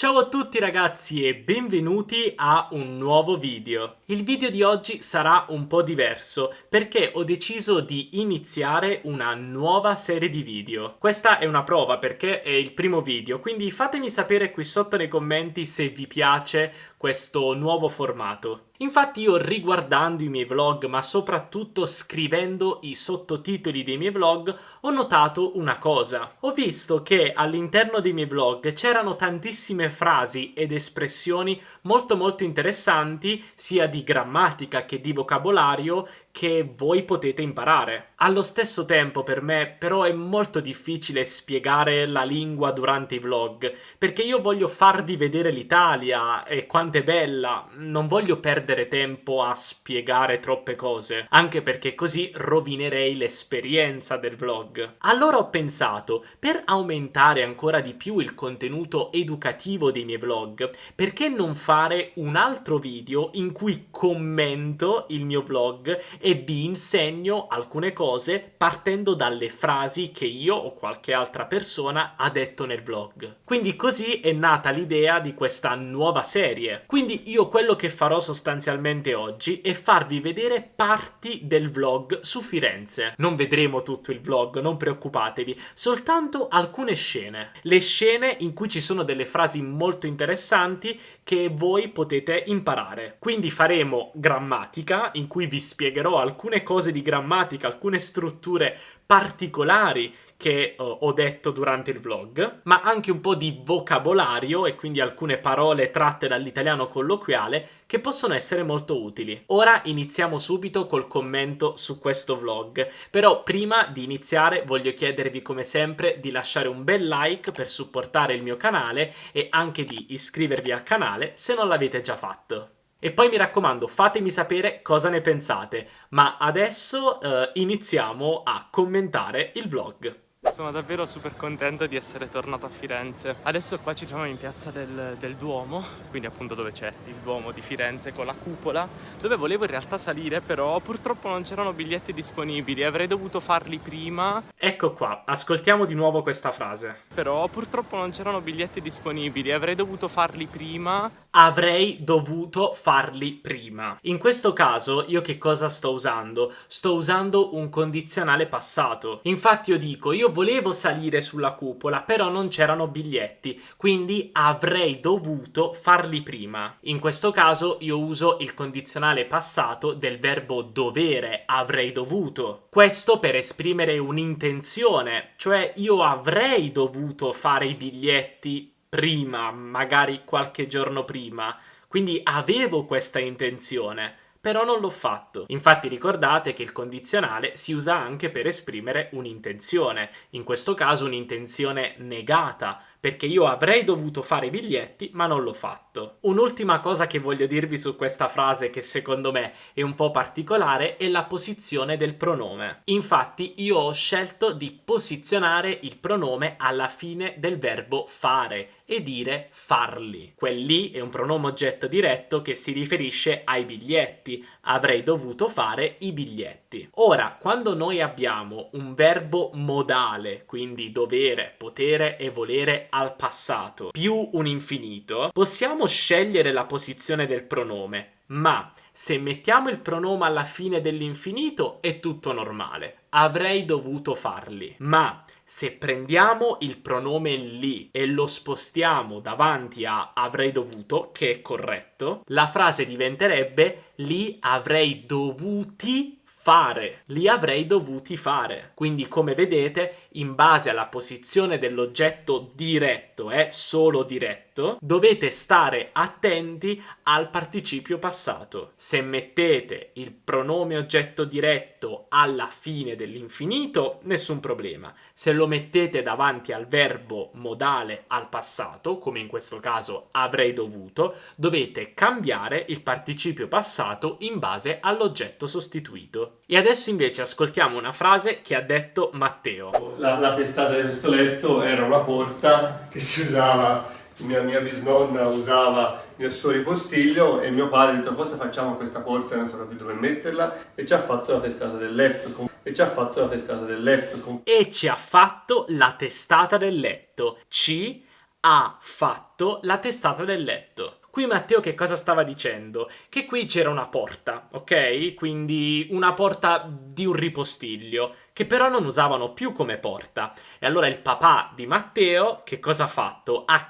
Ciao a tutti ragazzi e benvenuti a un nuovo video. Il video di oggi sarà un po' diverso perché ho deciso di iniziare una nuova serie di video. Questa è una prova perché è il primo video, quindi fatemi sapere qui sotto nei commenti se vi piace questo nuovo formato. Infatti io riguardando i miei vlog, ma soprattutto scrivendo i sottotitoli dei miei vlog, ho notato una cosa. Ho visto che all'interno dei miei vlog c'erano tantissime frasi ed espressioni molto interessanti, sia di grammatica che di vocabolario, che voi potete imparare. Allo stesso tempo per me però è molto difficile spiegare la lingua durante i vlog, perché io voglio farvi vedere l'Italia e quanto è bella, non voglio perdere tempo a spiegare troppe cose, anche perché così rovinerei l'esperienza del vlog. Allora ho pensato, per aumentare ancora di più il contenuto educativo dei miei vlog, perché non fare un altro video in cui commento il mio vlog e vi insegno alcune cose partendo dalle frasi che io o qualche altra persona ha detto nel vlog. Quindi così è nata l'idea di questa nuova serie. Quindi io quello che farò sostanzialmente oggi è farvi vedere parti del vlog su Firenze. Non vedremo tutto il vlog, non preoccupatevi, soltanto alcune scene. Le scene in cui ci sono delle frasi molto interessanti che voi potete imparare. Quindi faremo grammatica, in cui vi spiegherò alcune cose di grammatica, alcune strutture particolari che ho detto durante il vlog, ma anche un po' di vocabolario e quindi alcune parole tratte dall'italiano colloquiale che possono essere molto utili. Ora iniziamo subito col commento su questo vlog, però prima di iniziare voglio chiedervi come sempre di lasciare un bel like per supportare il mio canale e anche di iscrivervi al canale se non l'avete già fatto. E poi mi raccomando, fatemi sapere cosa ne pensate, ma adesso iniziamo a commentare il vlog. Sono davvero super contento di essere tornato a Firenze. Adesso qua ci troviamo in piazza del Duomo, quindi appunto dove c'è il Duomo di Firenze con la cupola, dove volevo in realtà salire, però purtroppo non c'erano biglietti disponibili, avrei dovuto farli prima. Ecco qua, ascoltiamo di nuovo questa frase. Però purtroppo non c'erano biglietti disponibili, avrei dovuto farli prima. Avrei dovuto farli prima. In questo caso io che cosa sto usando? Sto usando un condizionale passato. Infatti io dico, io volevo salire sulla cupola, però non c'erano biglietti, quindi avrei dovuto farli prima. In questo caso io uso il condizionale passato del verbo dovere, avrei dovuto. Questo per esprimere un'intenzione, cioè io avrei dovuto fare i biglietti prima, magari qualche giorno prima, quindi avevo questa intenzione, però non l'ho fatto. Infatti ricordate che il condizionale si usa anche per esprimere un'intenzione, in questo caso un'intenzione negata, perché io avrei dovuto fare i biglietti, ma non l'ho fatto. Un'ultima cosa che voglio dirvi su questa frase, che secondo me è un po' particolare, è la posizione del pronome. Infatti io ho scelto di posizionare il pronome alla fine del verbo fare e dire farli. Quel lì è un pronome oggetto diretto che si riferisce ai biglietti. Avrei dovuto fare i biglietti. Ora, quando noi abbiamo un verbo modale, quindi dovere, potere e volere al passato, più un infinito, possiamo scegliere la posizione del pronome, ma se mettiamo il pronome alla fine dell'infinito è tutto normale. Avrei dovuto farli. Ma se prendiamo il pronome lì e lo spostiamo davanti a avrei dovuto, che è corretto, la frase diventerebbe li avrei dovuti fare. Li avrei dovuti fare. Quindi, come vedete, in base alla posizione dell'oggetto diretto, solo diretto, dovete stare attenti al participio passato. Se mettete il pronome oggetto diretto alla fine dell'infinito, nessun problema. Se lo mettete davanti al verbo modale al passato, come in questo caso avrei dovuto, dovete cambiare il participio passato in base all'oggetto sostituito. E adesso invece ascoltiamo una frase che ha detto Matteo. La testata di questo letto era una porta che si usava, mia bisnonna usava nel suo ripostiglio e mio padre ha detto cosa facciamo a questa porta, non so capito dove metterla e ci ha fatto la testata del letto. E ci ha fatto la testata del letto. E ci ha fatto la testata del letto. Ci ha fatto la testata del letto. Qui Matteo che cosa stava dicendo? Che qui c'era una porta, ok? Quindi una porta di un ripostiglio, che però non usavano più come porta. E allora il papà di Matteo che cosa ha fatto? Ha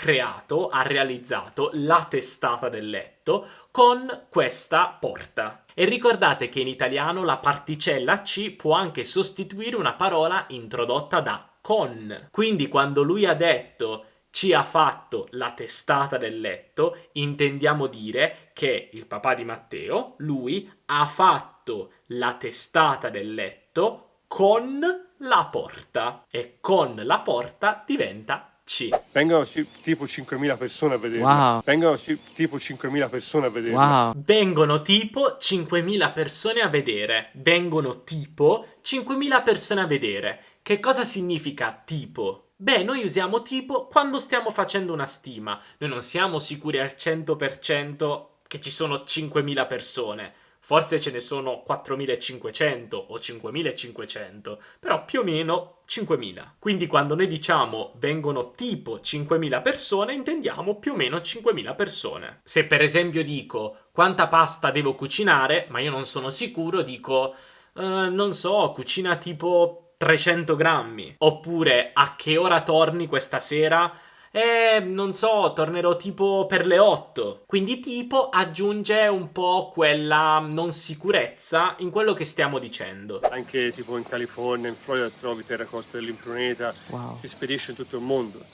realizzato la testata del letto con questa porta. E ricordate che in italiano la particella C può anche sostituire una parola introdotta da con. Quindi quando lui ha detto ci ha fatto la testata del letto, intendiamo dire che il papà di Matteo, lui, ha fatto la testata del letto con la porta. E con la porta diventa C. Vengono tipo 5.000 persone a vederla. Wow. Vengono tipo 5.000 persone a vederla. Wow. Vengono tipo 5.000 persone a vedere. Vengono tipo 5.000 persone a vedere. Che cosa significa tipo? Beh, noi usiamo tipo quando stiamo facendo una stima. Noi non siamo sicuri al 100% che ci sono 5.000 persone. Forse ce ne sono 4.500 o 5.500, però più o meno 5.000. Quindi quando noi diciamo vengono tipo 5.000 persone, intendiamo più o meno 5.000 persone. Se per esempio dico quanta pasta devo cucinare, ma io non sono sicuro, dico non so, cucina tipo 300 grammi. Oppure a che ora torni questa sera? Non so, tornerò tipo per le 8. Quindi tipo aggiunge un po' quella non sicurezza in quello che stiamo dicendo. Anche tipo in California, in Florida trovi terracotta dell'impruneta. Wow. Si spedisce in tutto il mondo.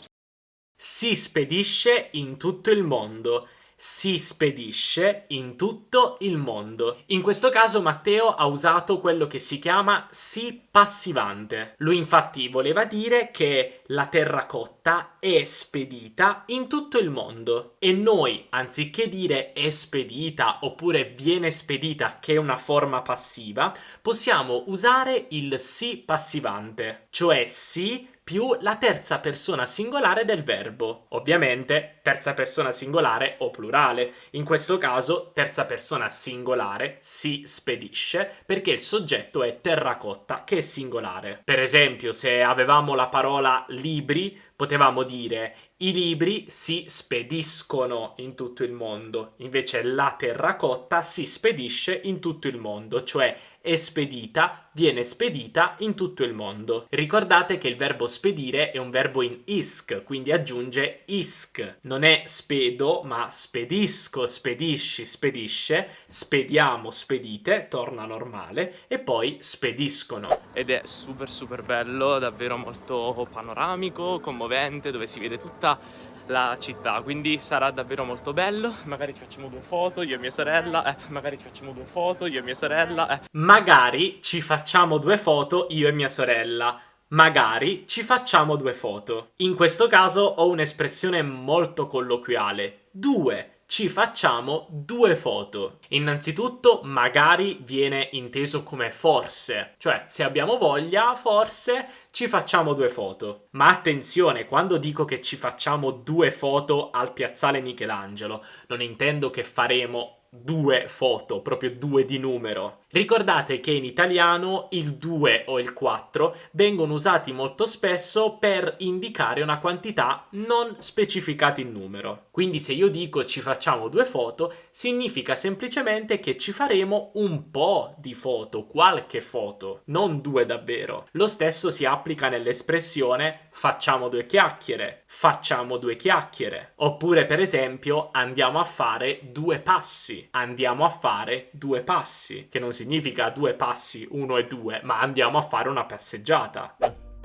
Si spedisce in tutto il mondo. Si spedisce in tutto il mondo. In questo caso Matteo ha usato quello che si chiama si passivante. Lui infatti voleva dire che la terracotta è spedita in tutto il mondo. E noi, anziché dire è spedita oppure viene spedita, che è una forma passiva, possiamo usare il si passivante, cioè si più la terza persona singolare del verbo. Ovviamente terza persona singolare o plurale. In questo caso terza persona singolare si spedisce perché il soggetto è terracotta che è singolare. Per esempio, se avevamo la parola libri, potevamo dire i libri si spediscono in tutto il mondo. Invece la terracotta si spedisce in tutto il mondo, cioè è spedita, viene spedita in tutto il mondo. Ricordate che il verbo spedire è un verbo in isk, quindi aggiunge isk. Non è spedo, ma spedisco, spedisci, spedisce, spediamo, spedite, torna normale, e poi spediscono. Ed è super super bello, davvero molto panoramico, commovente, dove si vede tutta la città, quindi sarà davvero molto bello. Magari ci facciamo due foto, io e mia sorella, magari ci facciamo due foto, io e mia sorella, Magari ci facciamo due foto io e mia sorella. Magari ci facciamo due foto. In questo caso ho un'espressione molto colloquiale. Due. Ci facciamo due foto. Innanzitutto, magari viene inteso come forse, cioè se abbiamo voglia, forse ci facciamo due foto. Ma attenzione, quando dico che ci facciamo due foto al piazzale Michelangelo, non intendo che faremo due foto, proprio due di numero. Ricordate che in italiano il 2 o il 4 vengono usati molto spesso per indicare una quantità non specificata in numero. Quindi se io dico ci facciamo due foto, significa semplicemente che ci faremo un po' di foto, qualche foto, non due davvero. Lo stesso si applica nell'espressione facciamo due chiacchiere, facciamo due chiacchiere. Oppure per esempio andiamo a fare due passi, andiamo a fare due passi, che non significa due passi, 1 e 2, ma andiamo a fare una passeggiata.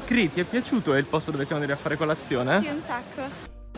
Cri, ti è piaciuto il posto dove siamo andati a fare colazione? Sì, un sacco.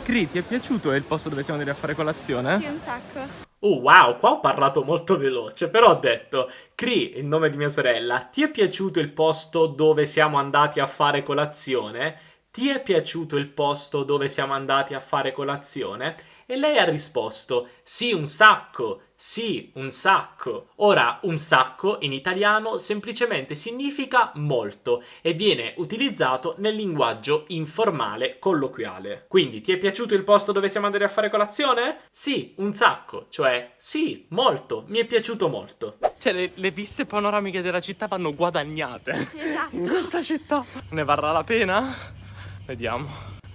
Cri, ti è piaciuto il posto dove siamo andati a fare colazione? Sì, un sacco. Wow, qua ho parlato molto veloce, però ho detto, Cri, il nome di mia sorella, ti è piaciuto il posto dove siamo andati a fare colazione? Ti è piaciuto il posto dove siamo andati a fare colazione? E lei ha risposto, sì, un sacco, sì, un sacco. Ora, un sacco in italiano semplicemente significa molto e viene utilizzato nel linguaggio informale colloquiale. Quindi, ti è piaciuto il posto dove siamo andati a fare colazione? Sì, un sacco, cioè sì, molto, mi è piaciuto molto. Cioè le viste panoramiche della città vanno guadagnate Esatto. in questa città. Ne varrà la pena? Vediamo.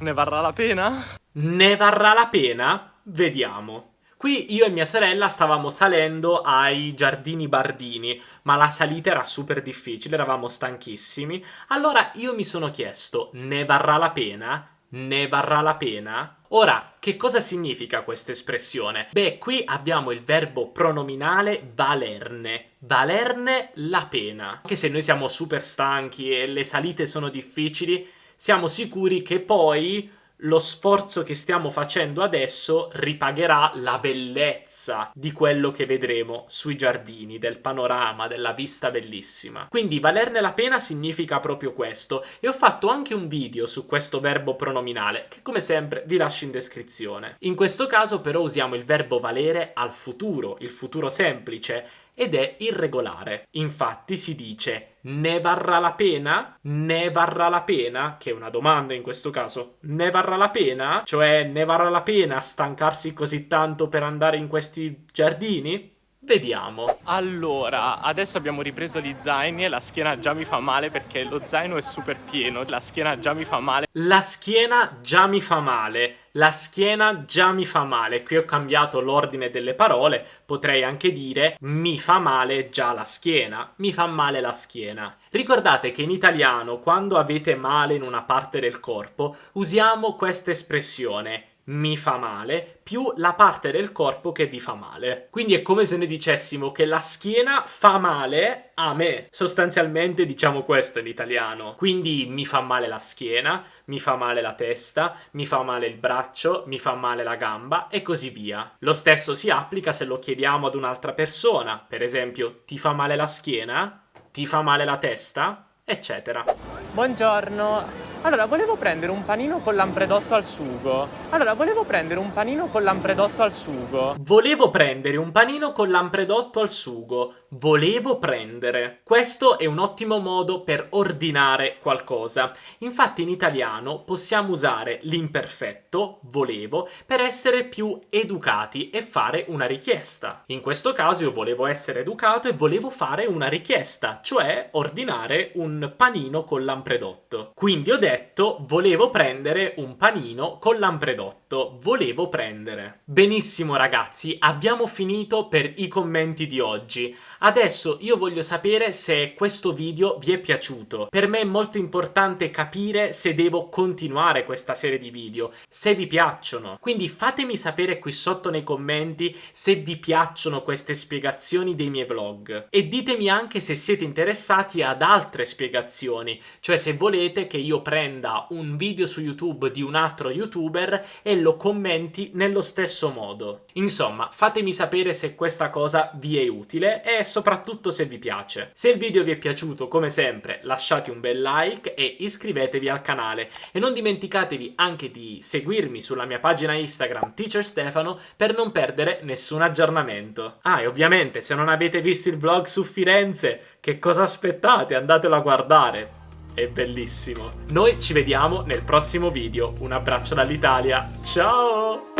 Ne varrà la pena? Ne varrà la pena? Vediamo. Qui io e mia sorella stavamo salendo ai Giardini Bardini, ma la salita era super difficile, eravamo stanchissimi. Allora io mi sono chiesto, ne varrà la pena? Ne varrà la pena? Ora, che cosa significa questa espressione? Beh, qui abbiamo il verbo pronominale valerne. Valerne la pena. Anche se noi siamo super stanchi e le salite sono difficili, siamo sicuri che poi lo sforzo che stiamo facendo adesso ripagherà la bellezza di quello che vedremo sui giardini, del panorama, della vista bellissima. Quindi valerne la pena significa proprio questo, e ho fatto anche un video su questo verbo pronominale, che come sempre vi lascio in descrizione. In questo caso però usiamo il verbo valere al futuro, il futuro semplice, ed è irregolare. Infatti si dice ne varrà la pena? Ne varrà la pena? Che è una domanda in questo caso. Ne varrà la pena? Cioè ne varrà la pena stancarsi così tanto per andare in questi giardini? Vediamo. Allora, adesso abbiamo ripreso gli zaini e la schiena già mi fa male perché lo zaino è super pieno, la schiena già mi fa male. La schiena già mi fa male. La schiena già mi fa male. Qui ho cambiato l'ordine delle parole. Potrei anche dire mi fa male già la schiena. Mi fa male la schiena. Ricordate che in italiano, quando avete male in una parte del corpo, usiamo questa espressione. Mi fa male, più la parte del corpo che vi fa male. Quindi è come se noi dicessimo che la schiena fa male a me. Sostanzialmente diciamo questo in italiano. Quindi mi fa male la schiena, mi fa male la testa, mi fa male il braccio, mi fa male la gamba e così via. Lo stesso si applica se lo chiediamo ad un'altra persona. Per esempio, ti fa male la schiena? Ti fa male la testa? Eccetera. Buongiorno. Allora, volevo prendere un panino con lampredotto al sugo. Volevo prendere un panino con lampredotto al sugo. Volevo prendere. Questo è un ottimo modo per ordinare qualcosa. Infatti in italiano possiamo usare l'imperfetto, volevo, per essere più educati e fare una richiesta. In questo caso io volevo essere educato e volevo fare una richiesta, cioè ordinare un panino con lampredotto. Quindi ho detto volevo prendere un panino con lampredotto. Volevo prendere. Benissimo ragazzi, abbiamo finito per i commenti di oggi. Adesso io voglio sapere se questo video vi è piaciuto. Per me è molto importante capire se devo continuare questa serie di video, se vi piacciono. Quindi fatemi sapere qui sotto nei commenti se vi piacciono queste spiegazioni dei miei vlog. E ditemi anche se siete interessati ad altre spiegazioni, cioè se volete che io prenda un video su YouTube di un altro YouTuber e lo commenti nello stesso modo. Insomma, fatemi sapere se questa cosa vi è utile e soprattutto se vi piace. Se il video vi è piaciuto, come sempre, lasciate un bel like e iscrivetevi al canale. E non dimenticatevi anche di seguirmi sulla mia pagina Instagram Teacher Stefano per non perdere nessun aggiornamento. Ah, e ovviamente se non avete visto il vlog su Firenze, che cosa aspettate? Andatelo a guardare. È bellissimo. Noi ci vediamo nel prossimo video. Un abbraccio dall'Italia. Ciao!